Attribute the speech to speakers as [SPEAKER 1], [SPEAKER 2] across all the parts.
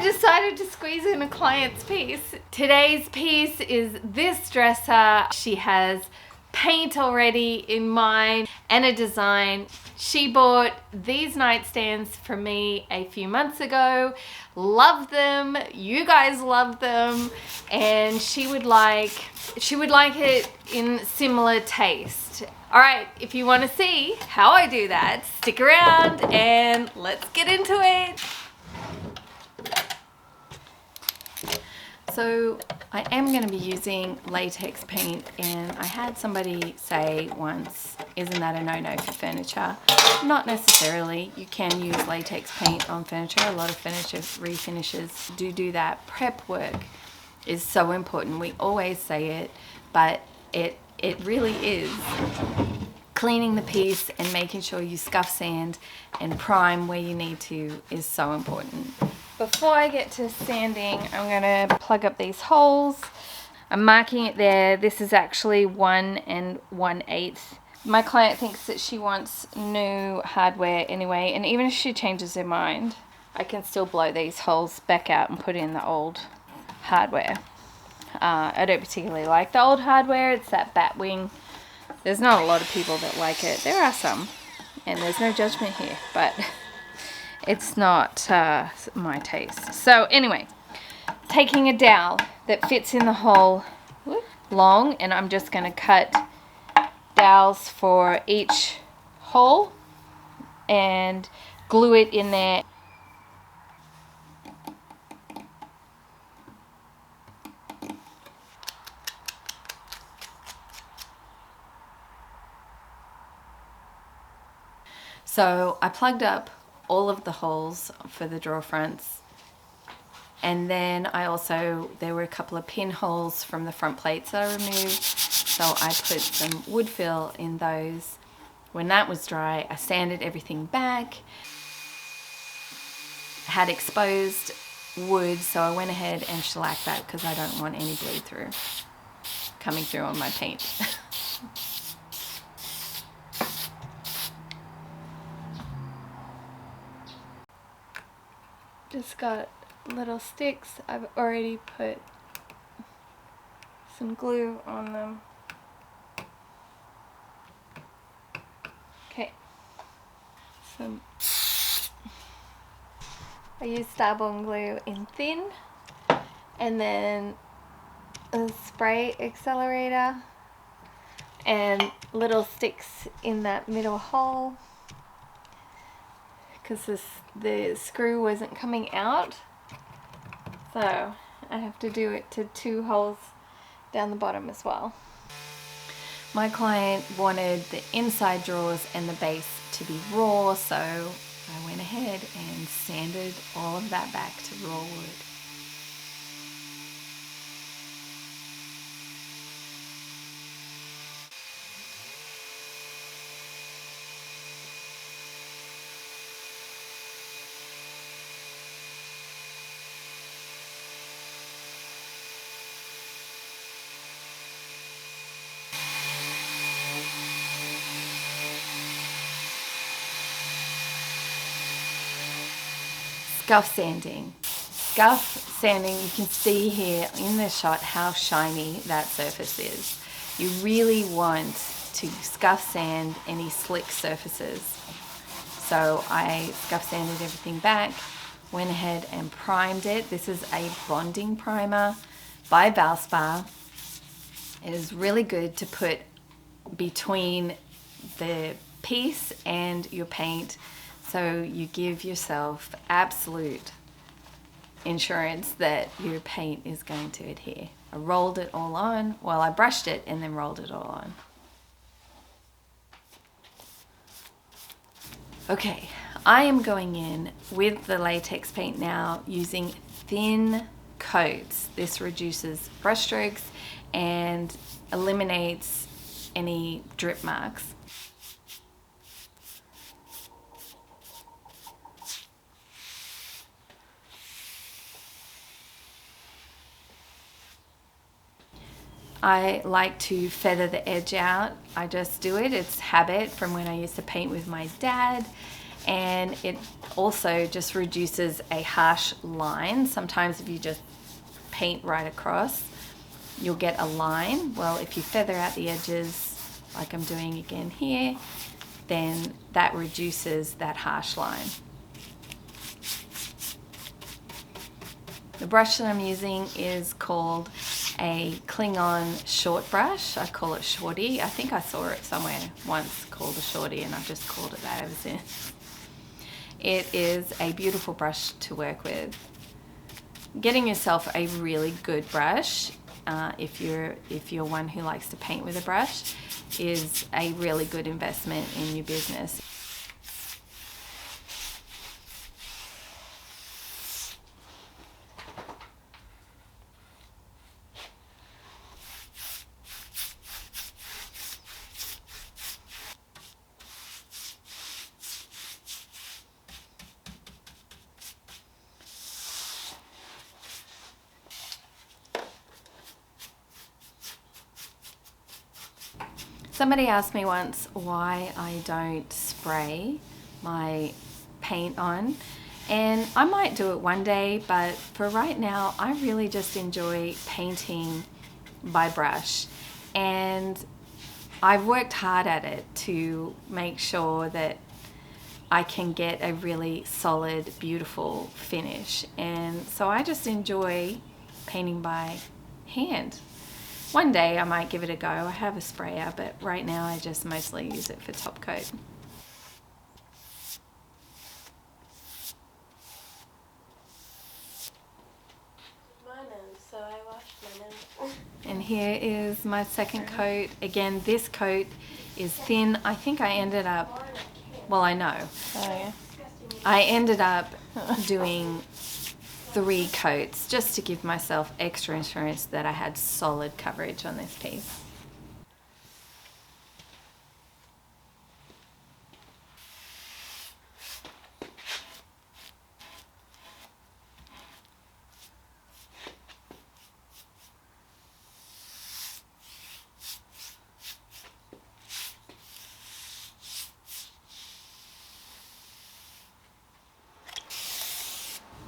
[SPEAKER 1] decided to squeeze in a client's piece. Today's piece is this dresser. She has paint already in mind and a design. She bought these nightstands for me a few months ago. Love them. You guys love them. And she would like it in similar taste. All right, if you want to see how I do that, stick around and let's get into it. So I am going to be using latex paint, and I had somebody say once, isn't that a no-no for furniture? Not necessarily. You can use latex paint on furniture. A lot of furniture refinishes do that. Prep work is so important. We always say it, but it really is. Cleaning the piece and making sure you scuff sand and prime where you need to is so important. Before I get to sanding, I'm going to plug up these holes. I'm marking it there. This is actually 1 1/8. My client thinks that she wants new hardware anyway, and even if she changes her mind, I can still blow these holes back out and put in the old hardware. I don't particularly like the old hardware. It's that bat wing. There's not a lot of people that like it. There are some, and there's no judgment here, but it's not my taste. So anyway, taking a dowel that fits in the hole long, and I'm just going to cut dowels for each hole and glue it in there. So I plugged up all of the holes for the drawer fronts, and then there were a couple of pinholes from the front plates that I removed, so I put some wood fill in those. When that was dry, I sanded everything back. Had exposed wood, so I went ahead and shellacked that because I don't want any bleed through coming through on my paint. Just got little sticks. I've already put some glue on them. Okay. I use Starbond glue in thin, and then a spray accelerator and little sticks in that middle hole, because the screw wasn't coming out, so I have to do it to 2 holes down the bottom as well. My client wanted the inside drawers and the base to be raw, so I went ahead and sanded all of that back to raw wood. Scuff sanding. Scuff sanding, you can see here in the shot how shiny that surface is. You really want to scuff sand any slick surfaces. So I scuff sanded everything back, went ahead and primed it. This is a bonding primer by Valspar. It is really good to put between the piece and your paint, so you give yourself absolute insurance that your paint is going to adhere. I rolled it all on. Well, I brushed it and then rolled it all on. Okay, I am going in with the latex paint now using thin coats. This reduces brush strokes and eliminates any drip marks. I like to feather the edge out. I just do it. It's habit from when I used to paint with my dad. and it also just reduces a harsh line. Sometimes if you just paint right across, you'll get a line. Well, if you feather out the edges, like I'm doing again here, then that reduces that harsh line. The brush that I'm using is called a Kling-On short brush. I call it Shorty. I think I saw it somewhere once called a Shorty, and I've just called it that ever since. It is a beautiful brush to work with. Getting yourself a really good brush, if you're one who likes to paint with a brush, is a really good investment in your business. Somebody asked me once why I don't spray my paint on, and I might do it one day, but for right now I really just enjoy painting by brush, and I've worked hard at it to make sure that I can get a really solid, beautiful finish, and so I just enjoy painting by hand. One day I might give it a go. I have a sprayer, but right now I just mostly use it for top coat.
[SPEAKER 2] So I washed my nose.
[SPEAKER 1] And here is my second coat. Again, this coat is thin. I think I ended up, well, I know.
[SPEAKER 2] Oh yeah.
[SPEAKER 1] I ended up doing 3 coats just to give myself extra assurance that I had solid coverage on this piece.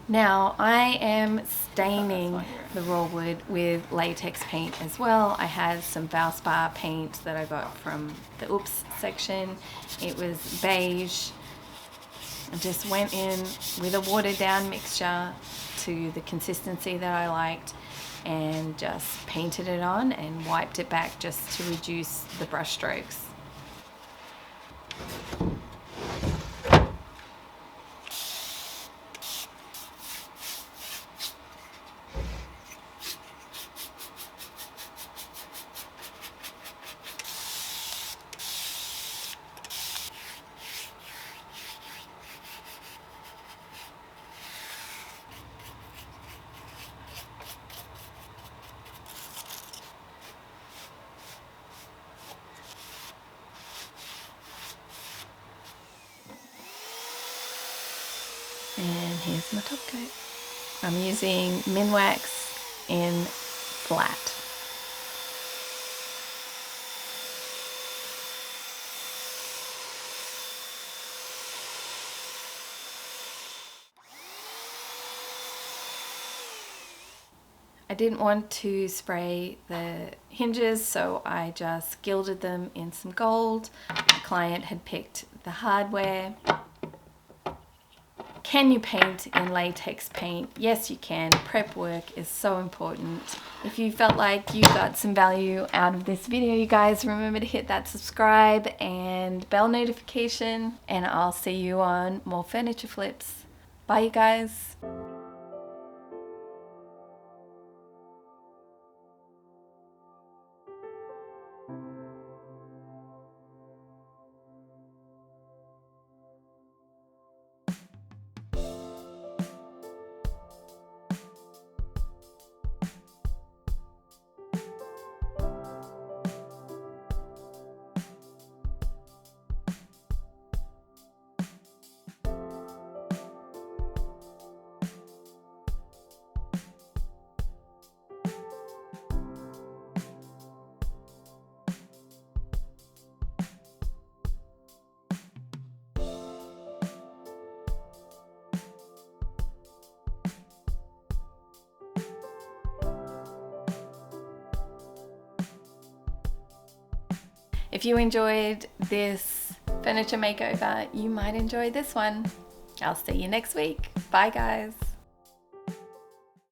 [SPEAKER 1] Now I am staining the raw wood with latex paint as well. I had some Valspar paint that I got from the Oops section. It was beige. I just went in with a watered down mixture to the consistency that I liked and just painted it on and wiped it back just to reduce the brush strokes. And here's my top coat. I'm using Minwax in flat. I didn't want to spray the hinges, so I just gilded them in some gold. The client had picked the hardware. Can you paint in latex paint? Yes, you can. Prep work is so important. If you felt like you got some value out of this video, you guys remember to hit that subscribe and bell notification, and I'll see you on more furniture flips. Bye, you guys. If you enjoyed this furniture makeover, you might enjoy this one. I'll see you next week. Bye guys.